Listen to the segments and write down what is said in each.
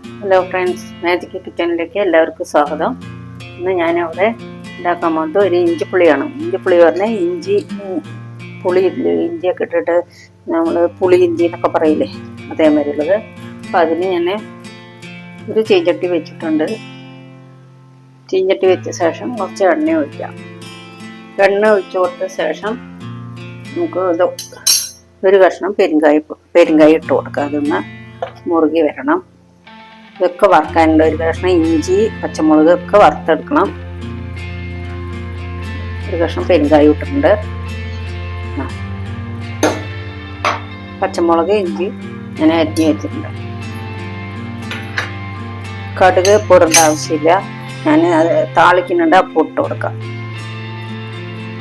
Hello friends, magic കിച്ചണിലേക്ക് എല്ലാവർക്കും സ്വാഗതം. ഇന്ന് ഞാനവിടെ ഉണ്ടാക്കാൻ പോകുന്നത് ഒരു ഇഞ്ചിപ്പുളിയാണ്. ഇഞ്ചിപ്പുളി പറഞ്ഞാൽ പുളി ഇഞ്ചിയൊക്കെ ഇട്ടിട്ട് നമ്മൾ പുളി ഇഞ്ചി എന്നൊക്കെ പറയില്ലേ, അതേമാതിരി ഉള്ളത്. അപ്പം അതിന് ഞാൻ ഒരു ചീഞ്ചട്ടി വെച്ചിട്ടുണ്ട്. ചീഞ്ചട്ടി വെച്ച ശേഷം കുറച്ച് എണ്ണ ഒഴിക്കാം. എണ്ണ ഒഴിച്ച് കൊടുത്ത ശേഷം നമുക്ക് ഒരു കഷ്ണം പെരുങ്കായ ഇട്ട് കൊടുക്കുക. അതൊന്ന് മുറുകി വരണം. ഇതൊക്കെ വറുക്കാനുണ്ട്. ഒരു കഷ്ണം ഇഞ്ചി, പച്ചമുളക് ഒക്കെ വറുത്തെടുക്കണം. ഒരു കഷ്ണം പെരുങ്കായം ഇട്ടിട്ടുണ്ട്. പച്ചമുളക്, ഇഞ്ചി ഞാൻ അരിഞ്ഞ് വെച്ചിട്ടുണ്ട്. കടുക് പൊടേണ്ട ആവശ്യമില്ല. ഞാൻ അത് താളിക്കുന്നുണ്ട്, അപ്പോൾ ഇട്ട് കൊടുക്കാം.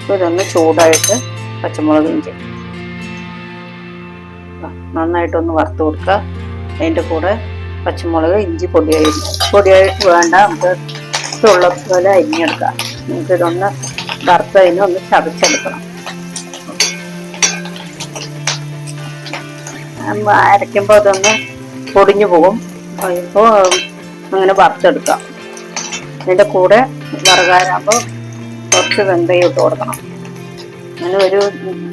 അപ്പോൾ ഇതൊന്ന് ചൂടായിട്ട് പച്ചമുളക്, ഇഞ്ചി നന്നായിട്ടൊന്ന് വറുത്ത് കൊടുക്കുക. അതിൻ്റെ കൂടെ പച്ചമുളക്, ഇഞ്ചി പൊടിയായിട്ട് വേണ്ട, നമുക്ക് ഉള്ള പോലെ അരിഞ്ഞെടുക്കാം. നമുക്കിതൊന്ന് വറുത്തതിന് ഒന്ന് ചതച്ചെടുക്കണം. അരയ്ക്കുമ്പോൾ അതൊന്ന് പൊടിഞ്ഞു പോകും. ഇപ്പോൾ അങ്ങനെ വറുത്തെടുക്കാം. അതിൻ്റെ കൂടെ വറകാരാകുമ്പോൾ കുറച്ച് വെന്തയം ഇട്ട് കൊടുക്കണം. അങ്ങനെ ഒരു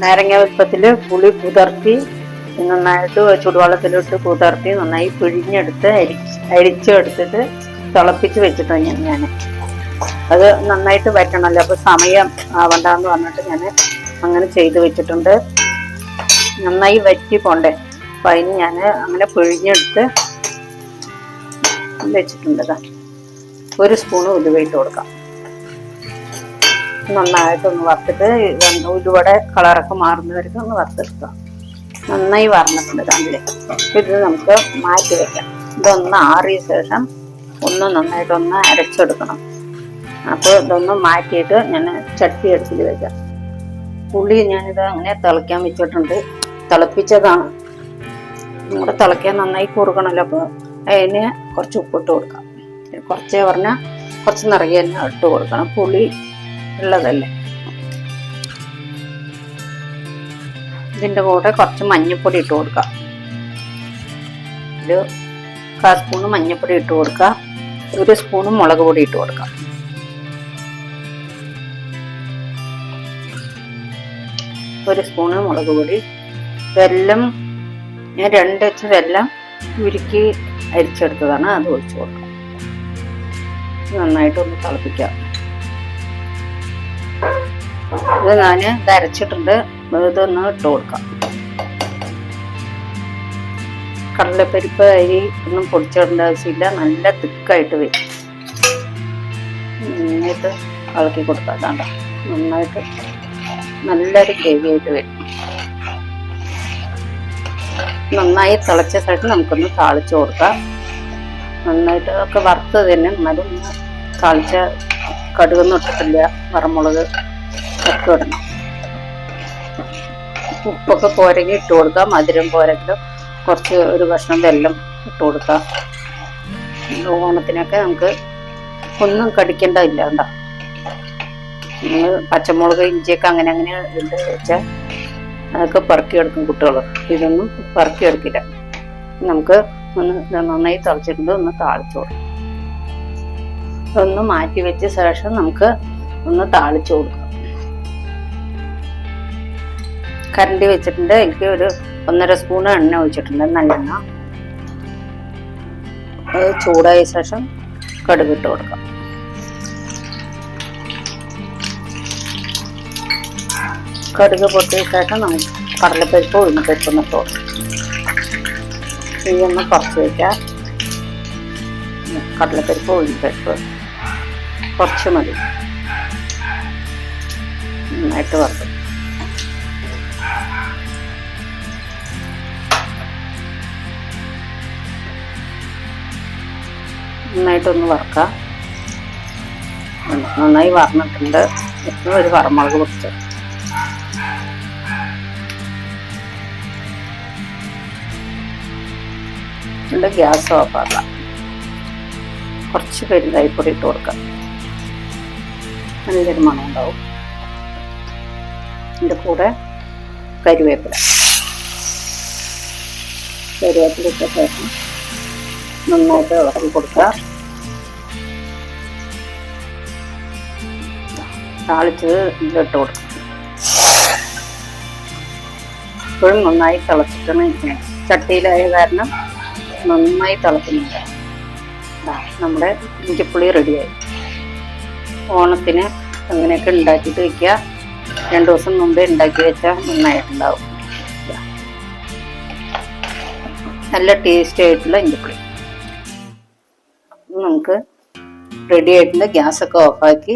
നാരങ്ങ വലുപ്പത്തിൽ പുളി കുതിർത്തി നന്നായിട്ട് ചൂടുവെള്ളത്തിലിട്ട് കുതിർത്തി നന്നായി പിഴിഞ്ഞെടുത്ത് അരിച്ചെടുത്തിട്ട് തിളപ്പിച്ച് വെച്ചിട്ടുണ്ട് ഞാൻ. അത് നന്നായിട്ട് വറ്റണമല്ലോ, അപ്പോൾ സമയം ആവണ്ടെന്ന് പറഞ്ഞിട്ട് ഞാൻ അങ്ങനെ ചെയ്ത് വെച്ചിട്ടുണ്ട്. നന്നായി വറ്റി പോണ്ടേ, അപ്പം അതിന് ഞാൻ അങ്ങനെ പിഴിഞ്ഞെടുത്ത് വെച്ചിട്ടുണ്ട്. ഒരു സ്പൂണ് ഉലുവ ഇട്ട് കൊടുക്കാം. നന്നായിട്ടൊന്ന് വറുത്തിട്ട് ഉലുവയുടെ കളറൊക്കെ മാറുന്നവർക്ക് ഒന്ന് വറുത്തെടുക്കാം. നന്നായി വറന്നിട്ടുണ്ട് കണ്ടില്ലേ. ഇത് നമുക്ക് മാറ്റി വെക്കാം. ഇതൊന്ന് ആറിയ ശേഷം നന്നായിട്ടൊന്ന് അരച്ചെടുക്കണം. അപ്പോൾ ഇതൊന്ന് മാറ്റിയിട്ട് ഞാൻ ചട്ടി അടുപ്പിൽ വെക്കാം. പുളി ഞാനിത് അങ്ങനെ തിളയ്ക്കാൻ വെച്ചിട്ടുണ്ട്. തിളപ്പിച്ചതാണ്. നമ്മുടെ തിളയ്ക്കാൻ നന്നായി കുറുക്കണമല്ലോ, അപ്പോൾ അതിന് കുറച്ച് ഉപ്പിട്ട് കൊടുക്കാം. കുറച്ചേ പറഞ്ഞാൽ കുറച്ച് നിറയെ തന്നെ ഇട്ട് കൊടുക്കണം, പുളി ഉള്ളതല്ലേ. ഇതിൻ്റെ കൂടെ കുറച്ച് മഞ്ഞൾപ്പൊടി ഇട്ട് കൊടുക്കാം. ഒരു 1/4 സ്പൂണ് മഞ്ഞൾപ്പൊടി ഇട്ട് കൊടുക്കുക. 1 സ്പൂണ് മുളക് പൊടി ഇട്ട് കൊടുക്കാം. ഒരു സ്പൂണ് മുളക് പൊടി. വെല്ലം ഞാൻ 2 വെച്ച് വെല്ലം ഉരുക്കി അരിച്ചെടുത്തതാണ്, അത് ഒഴിച്ച് കൊടുക്കാം. നന്നായിട്ടൊന്ന് തിളപ്പിക്കാം. ഇത് ഞാൻ ഇത് അരച്ചിട്ടുണ്ട്, ഇതൊന്ന് ഇട്ട് കൊടുക്കാം. കടലപ്പരിപ്പ് അരി ഒന്നും പൊടിച്ചിടേണ്ട ആവശ്യമില്ല. നല്ല തിക്കായിട്ട് വരും. നന്നായിട്ട് ഇളക്കി കൊടുക്കാം. അതാണ്ട നന്നായിട്ട് നല്ലൊരു ഗ്രേവി ആയിട്ട് വരും. നന്നായി തിളച്ച ശേഷം നമുക്കൊന്ന് താളിച്ച് കൊടുക്കാം. നന്നായിട്ട് ഒക്കെ വറുത്ത് തന്നെ, എന്നാലും താളിച്ച കടുകൊന്നും ഇട്ടിട്ടില്ല, വറമുളക് ഒക്കെ ഇടണം. ഉപ്പൊക്കെ പോരെങ്കിൽ ഇട്ട് കൊടുക്കാം. മധുരം പോരെങ്കിലും കുറച്ച് ഒരു കഷ്ണം വെല്ലം ഇട്ട് കൊടുക്കാം. ഓണത്തിനൊക്കെ നമുക്ക് ഒന്നും കടിക്കേണ്ടതില്ല. കണ്ടോ, നമ്മൾ പച്ചമുളക്, ഇഞ്ചിയൊക്കെ അങ്ങനെ ഇട്ട് വെച്ചാൽ അതൊക്കെ പറക്കിയെടുക്കും കുട്ടികൾ. ഇതൊന്നും പറക്കിയെടുക്കില്ല. നമുക്ക് ഒന്ന് നന്നായി തിളച്ചിട്ടുണ്ട്, ഒന്ന് താളിച്ചു കൊടുക്കാം. ഒന്ന് മാറ്റി വെച്ച ശേഷം നമുക്ക് ഒന്ന് താളിച്ചു കൊടുക്കാം. കരണ്ടി വെച്ചിട്ടുണ്ട്. എനിക്ക് ഒരു 1.5 സ്പൂണ് എണ്ണ ഒഴിച്ചിട്ടുണ്ട്, നല്ലെണ്ണ. അത് ചൂടായ ശേഷം കടുക് ഇട്ട് കൊടുക്കാം. കടുക് പൊട്ടിയ ശേഷം നമുക്ക് കടലപ്പരിപ്പ്, ഉഴുന്നപ്പരിപ്പൊന്ന് ഇട്ട് കൊടുക്കാം. തീയൊന്ന് കുറച്ച് വയ്ക്കാം. കടലപ്പരിപ്പ്, ഉഴുന്നപ്പരിപ്പ് കുറച്ച് മതി. നന്നായിട്ട് വറുക്കും. നന്നായിട്ടൊന്ന് വറുക്കാം. നന്നായി വറന്നിട്ടുണ്ട്. ഒരു വറമുളക് പൊടിച്ച് ഗ്യാസ് ഓഫാക്കാം. കുറച്ച് പെരുങ്കായപ്പൊടി ഇട്ട് കൊടുക്കാം. നല്ലൊരു മണം ഉണ്ടാവും. ഇതിൻ്റെ കൂടെ കരിവേപ്പില ഇട്ട ശേഷം നന്നായിട്ട് ഇളക്കി കൊടുക്കുക. താളിച്ച് ഇതിലിട്ട് കൊടുക്കുക. ഇപ്പോഴും നന്നായി തിളച്ചിട്ടാണ് ഇരിക്കുന്നത്. ചട്ടിയിലായ കാരണം നന്നായി തിളക്കുന്നുണ്ട്. നമ്മുടെ ഇഞ്ചിപ്പുളി റെഡിയായി. ഓണത്തിന് അങ്ങനെയൊക്കെ ഉണ്ടാക്കിയിട്ട് വയ്ക്കുക. 2 ദിവസം മുമ്പേ ഉണ്ടാക്കി വെച്ചാൽ നന്നായിട്ടുണ്ടാവും. നല്ല ടേസ്റ്റി ആയിട്ടുള്ള ഇഞ്ചിപ്പുളി നമുക്ക് റെഡി ആയിട്ടുണ്ട്. ഗ്യാസൊക്കെ ഓഫാക്കി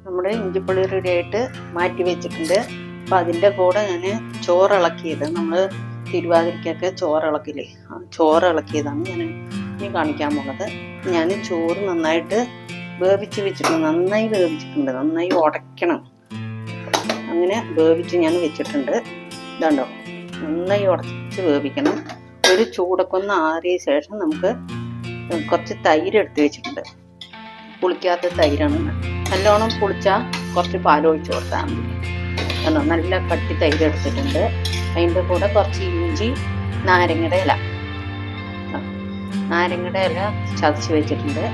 നമ്മുടെ ഇഞ്ചിപ്പുളി റെഡി ആയിട്ട് മാറ്റി വെച്ചിട്ടുണ്ട്. അപ്പം അതിൻ്റെ കൂടെ ഞാൻ ചോറിളക്കിയത്, നമ്മൾ തിരുവാതിരക്കൊക്കെ ചോറിളക്കില്ലേ, ചോറിളക്കിയതാണ് ഞാൻ ഇനി കാണിക്കാൻ പോകുന്നത്. ഞാൻ ചോറ് നന്നായിട്ട് വേവിച്ച് വെച്ചിട്ടുണ്ട്. നന്നായി വേവിച്ചിട്ടുണ്ട്. നന്നായി ഉടയ്ക്കണം. അങ്ങനെ വേവിച്ച് ഞാൻ വെച്ചിട്ടുണ്ട്. ഇതാണ്ടോ, നന്നായി ഉടച്ച് വേവിക്കണം. ഒരു ചൂടൊക്കെ ഒന്ന് ആറിയ ശേഷം നമുക്ക് കുറച്ച് തൈര് എടുത്ത് വെച്ചിട്ടുണ്ട്. പുളിക്കാത്ത തൈരാണ്. നല്ലോണം പുളിച്ചാൽ കുറച്ച് പാലൊഴിച്ച് കൊടുത്താൽ മതി. കണ്ടോ, നല്ല കട്ടി തൈര് എടുത്തിട്ടുണ്ട്. അതിൻ്റെ കൂടെ കുറച്ച് ഇഞ്ചി, നാരങ്ങയുടെ ഇല ചതച്ച് വെച്ചിട്ടുണ്ട്.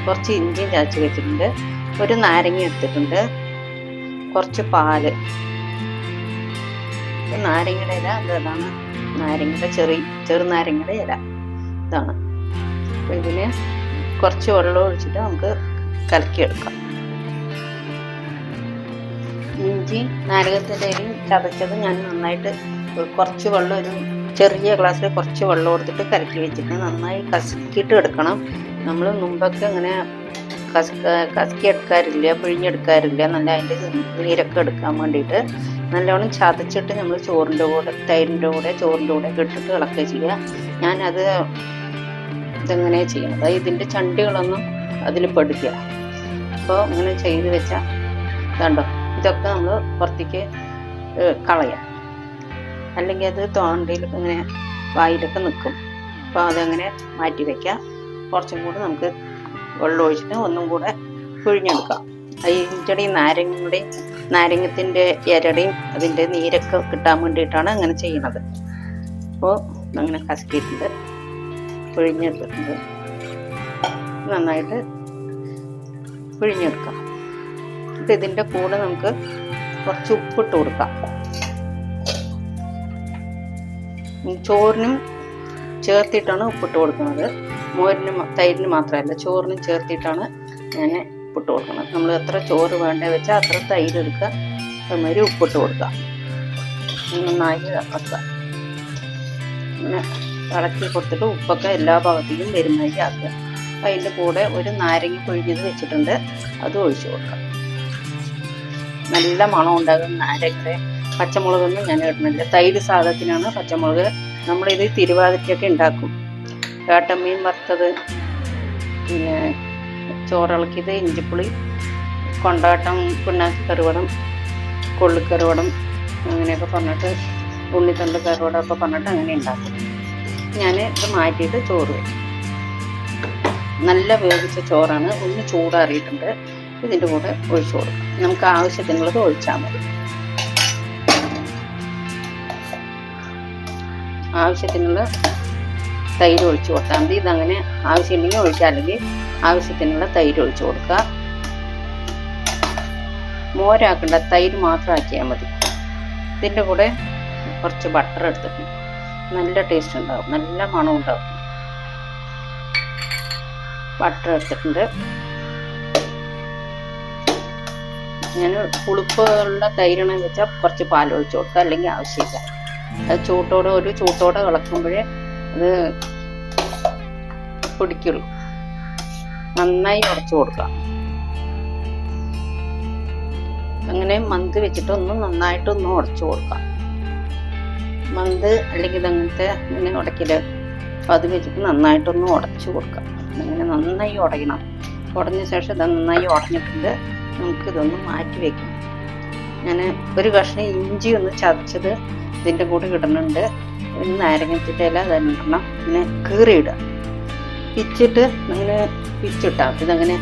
കുറച്ച് ഇഞ്ചിയും ചതച്ച് വെച്ചിട്ടുണ്ട്. ഒരു നാരങ്ങ എടുത്തിട്ടുണ്ട്. കുറച്ച് പാല്, നാരങ്ങയുടെ ഇല ഇതാണ്. നാരങ്ങയുടെ ചെറുനാരങ്ങയുടെ ഇല ഇതാണ്. അപ്പം ഇതിന് കുറച്ച് വെള്ളം ഒഴിച്ചിട്ട് നമുക്ക് കലക്കിയെടുക്കാം. ഇഞ്ചി നാരകത്തിൻ്റെ ഇലയും ചതച്ചത് ഞാൻ നന്നായിട്ട് കുറച്ച് വെള്ളം, ഒരു ചെറിയ ഗ്ലാസ്സിൽ കുറച്ച് വെള്ളം കൊടുത്തിട്ട് കലക്കി വെച്ചിട്ട് നന്നായി കലക്കിയിട്ട് എടുക്കണം. നമ്മൾ മുമ്പൊക്കെ ഇങ്ങനെ കലക്കി എടുക്കാറില്ല, പിഴിഞ്ഞെടുക്കാറില്ല. നല്ല അതിൻ്റെ നീരൊക്കെ എടുക്കാൻ വേണ്ടിയിട്ട് നല്ലോണം ചതച്ചിട്ട് നമ്മൾ ചോറിൻ്റെ കൂടെ, തൈരിൻ്റെ കൂടെ, ചോറിൻ്റെ കൂടെ ഇട്ടിട്ട് ഇളക്കുക ചെയ്യുക. ഞാനത് ഇതെങ്ങനെയാണ് ചെയ്യുന്നത്, ഇതിൻ്റെ ചണ്ടികളൊന്നും അതിൽ പെടുക്കുക. അപ്പോൾ ഇങ്ങനെ ചെയ്ത് വെച്ചാൽ കണ്ടോ, ഇതൊക്കെ നമ്മൾ പുറത്തേക്ക് കളയാം. അല്ലെങ്കിൽ അത് തൊണ്ടയിൽ ഇങ്ങനെ വായിലൊക്കെ നിൽക്കും. അപ്പോൾ അതങ്ങനെ മാറ്റി വയ്ക്കാം. കുറച്ചും കൂടെ നമുക്ക് വെള്ളം ഒഴിച്ചിട്ട് ഒന്നും കൂടെ പിഴിഞ്ഞെടുക്കാം. ഇഞ്ചിയുടെയും നാരങ്ങത്തിൻ്റെ ഇരയുടെയും അതിൻ്റെ നീരൊക്കെ കിട്ടാൻ വേണ്ടിയിട്ടാണ് അങ്ങനെ ചെയ്യുന്നത്. അപ്പോൾ അങ്ങനെ കസക്കിയിട്ടുണ്ട്, പിഴിഞ്ഞെടുത്തിട്ടുണ്ട്. നന്നായിട്ട് പിഴിഞ്ഞെടുക്കാം. അപ്പം ഇതിൻ്റെ കൂടെ നമുക്ക് കുറച്ച് ഉപ്പിട്ട് കൊടുക്കാം. ചോറിനും ചേർത്തിട്ടാണ് ഉപ്പിട്ട് കൊടുക്കുന്നത്. മോരിനും തൈരിന് മാത്രമല്ല, ചോറിനും ചേർത്തിട്ടാണ് ഞാൻ ഉപ്പിട്ട് കൊടുക്കുന്നത്. നമ്മൾ എത്ര ചോറ് വേണ്ടേ വെച്ചാൽ അത്ര തൈര് എടുക്കുക, അതുമാതിരി ഉപ്പിട്ട് കൊടുക്കുക. നന്നായി ഇളക്കുക. അങ്ങനെ ഇളക്കി കൊടുത്തിട്ട് ഉപ്പൊക്കെ എല്ലാ ഭാഗത്തേക്കും വരുന്നതായി ആക്കുക. അതിൻ്റെ കൂടെ ഒരു നാരങ്ങ പിഴിഞ്ഞത് വെച്ചിട്ടുണ്ട്, അത് ഒഴിച്ചു കൊടുക്കാം. നല്ല മണം ഉണ്ടാകും നാരങ്ങയുടെ. പച്ചമുളകൊന്നും ഞാൻ ഇടുന്നില്ല. തൈര് സാധനത്തിനാണ് പച്ചമുളക്. നമ്മളിത് തിരുവാതിരക്കൊക്കെ ഉണ്ടാക്കും. കാട്ടമ്മീൻ വറുത്തത്, പിന്നെ ചോറിളക്കിയത്, ഇഞ്ചിപ്പുളി, കൊണ്ടാട്ടം, പിണ്ണാക്കി കറുവടം, കൊള്ളിക്കറുവടം അങ്ങനെയൊക്കെ പറഞ്ഞിട്ട്, ഉണ്ണിത്തണ്ട് കറുവടമൊക്കെ പറഞ്ഞിട്ട് അങ്ങനെ ഉണ്ടാക്കും. ഞാൻ ഇത് മാറ്റിയിട്ട് ചോറ് വയ്ക്കും. നല്ല വേവിച്ച ചോറാണ്. ഒന്ന് ചൂടാറിയിട്ടുണ്ട്. ഇതിൻ്റെ കൂടെ ഒഴിച്ചു കൊടുക്കാം. നമുക്ക് ആവശ്യത്തിനുള്ളത് ഒഴിച്ചാൽ മതി. ആവശ്യത്തിനുള്ള തൈര് ഒഴിച്ചു കൊടുത്താൽ മതി. ഇതങ്ങനെ ആവശ്യമുണ്ടെങ്കിൽ ഒഴിക്കുക, അല്ലെങ്കിൽ ആവശ്യത്തിനുള്ള തൈര് ഒഴിച്ചു കൊടുക്കുക. മോരാക്കണ്ട, തൈര് മാത്രം ആക്കിയാൽ മതി. ഇതിൻ്റെ കൂടെ കുറച്ച് ബട്ടർ എടുത്തിട്ടുണ്ട്. നല്ല ടേസ്റ്റ് ഉണ്ടാവും, നല്ല മണം ഉണ്ടാവും. ബട്ടർ എടുത്തിട്ടുണ്ട്. ഞാൻ പുളിപ്പുള്ള തൈരാണെന്ന് വെച്ചാൽ കുറച്ച് പാലൊഴിച്ച് കൊടുക്കുക, അല്ലെങ്കിൽ ആവശ്യമില്ല. അത് ചൂട്ടോടെ ഇളക്കുമ്പോഴേ അത് പിടിക്കുള്ളൂ. നന്നായി ഉടച്ചു കൊടുക്കാം. അങ്ങനെ മന്ത് വെച്ചിട്ട് നന്നായിട്ടൊന്ന് ഉടച്ചു കൊടുക്കാം. മന്ത് അല്ലെങ്കിൽ ഇതങ്ങനത്തെ ഇങ്ങനെ ഉടക്കില്, അപ്പം അത് വെച്ചിട്ട് നന്നായിട്ടൊന്ന് ഉടച്ചു കൊടുക്കാം. അങ്ങനെ നന്നായി ഉടയണം. ഉടഞ്ഞ ശേഷം ഇത് നന്നായി ഉടഞ്ഞിട്ടുണ്ട്. നമുക്കിതൊന്ന് മാറ്റി വയ്ക്കണം. ഞാൻ ഒരു കഷ്ണം ഇഞ്ചി ഒന്ന് ചതച്ചത് ഇതിൻ്റെ കൂടെ ഇടുന്നുണ്ട്. നാരങ്ങത്തിൻ്റെ ഇല തന്നെ ഇടണം. ഇങ്ങനെ കീറിയിടുക, പിച്ചിട്ട് അങ്ങനെ പിച്ചിട്ടാൽ ഇതങ്ങനെ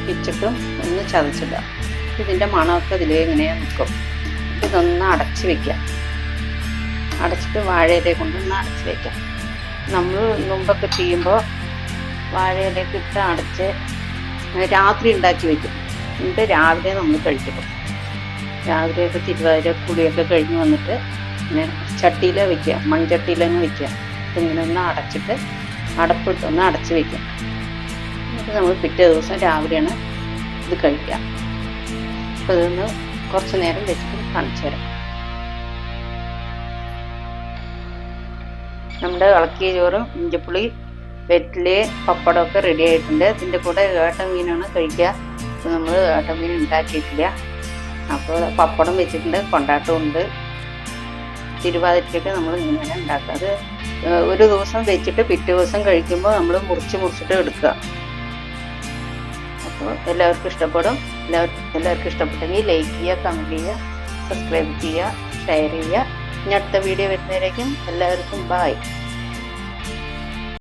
പിച്ചിട്ടും ഒന്ന് ചതച്ചിടുക. ഇതിൻ്റെ മണമൊക്കെ ഇതിലേ ഇങ്ങനെ നിൽക്കും. ഇതൊന്ന് അടച്ച് വയ്ക്കാം. അടച്ചിട്ട് വാഴയിലെ കൊണ്ടൊന്ന് അടച്ച് വയ്ക്കാം. നമ്മൾ മുമ്പൊക്കെ ചെയ്യുമ്പോൾ വാഴയിലേക്ക് ഇട്ട് അടച്ച് രാത്രി ഉണ്ടാക്കി വയ്ക്കും. എന്നിട്ട് രാവിലെ നമ്മൾ കഴിക്കും. രാവിലെയൊക്കെ തിരുവാതിര കുളിയൊക്കെ കഴിഞ്ഞ് വന്നിട്ട് ഇങ്ങനെ ചട്ടിയിൽ വയ്ക്കുക, മൺചട്ടിയിൽ തന്നെ വയ്ക്കുക. ഇങ്ങനെ ഒന്ന് അടച്ചിട്ട് അടപ്പിട്ടൊന്ന് അടച്ച് വയ്ക്കുക. എന്നിട്ട് നമ്മൾ പിറ്റേ ദിവസം രാവിലെയാണ് ഇത് കഴിക്കുക. അപ്പോൾ ഇതൊന്ന് കുറച്ച് നേരം വെച്ചിട്ട് കാണിച്ചു തരാം. നമ്മുടെ ഇളക്കിയ ചോറും ഇഞ്ചിപ്പുളി വെറ്റില് പപ്പടമൊക്കെ റെഡി ആയിട്ടുണ്ട്. ഇതിൻ്റെ കൂടെ ഏട്ടമീനാണ് കഴിക്കുക. അപ്പോൾ നമ്മൾ ഏട്ടമീൻ ഉണ്ടാക്കിയിട്ടില്ല. അപ്പോൾ പപ്പടം വെച്ചിട്ടുണ്ട്, കൊണ്ടാട്ടമുണ്ട്. തിരുവാതിരയ്ക്കൊക്കെ നമ്മൾ ഇങ്ങനെയാണ് ഉണ്ടാക്കുക. അത് ഒരു ദിവസം വെച്ചിട്ട് പിറ്റേ ദിവസം കഴിക്കുമ്പോൾ നമ്മൾ മുറിച്ചിട്ട് എടുക്കുക. അപ്പോൾ എല്ലാവർക്കും ഇഷ്ടപ്പെടും. എല്ലാവർക്കും ഇഷ്ടപ്പെട്ടെങ്കിൽ ലൈക്ക് ചെയ്യുക, കമൻറ്റ് ചെയ്യുക, സബ്സ്ക്രൈബ് ചെയ്യുക, ഷെയർ ചെയ്യുക. ഇനി അടുത്ത വീഡിയോ വരുന്നവരേക്കും എല്ലാവർക്കും ബൈ.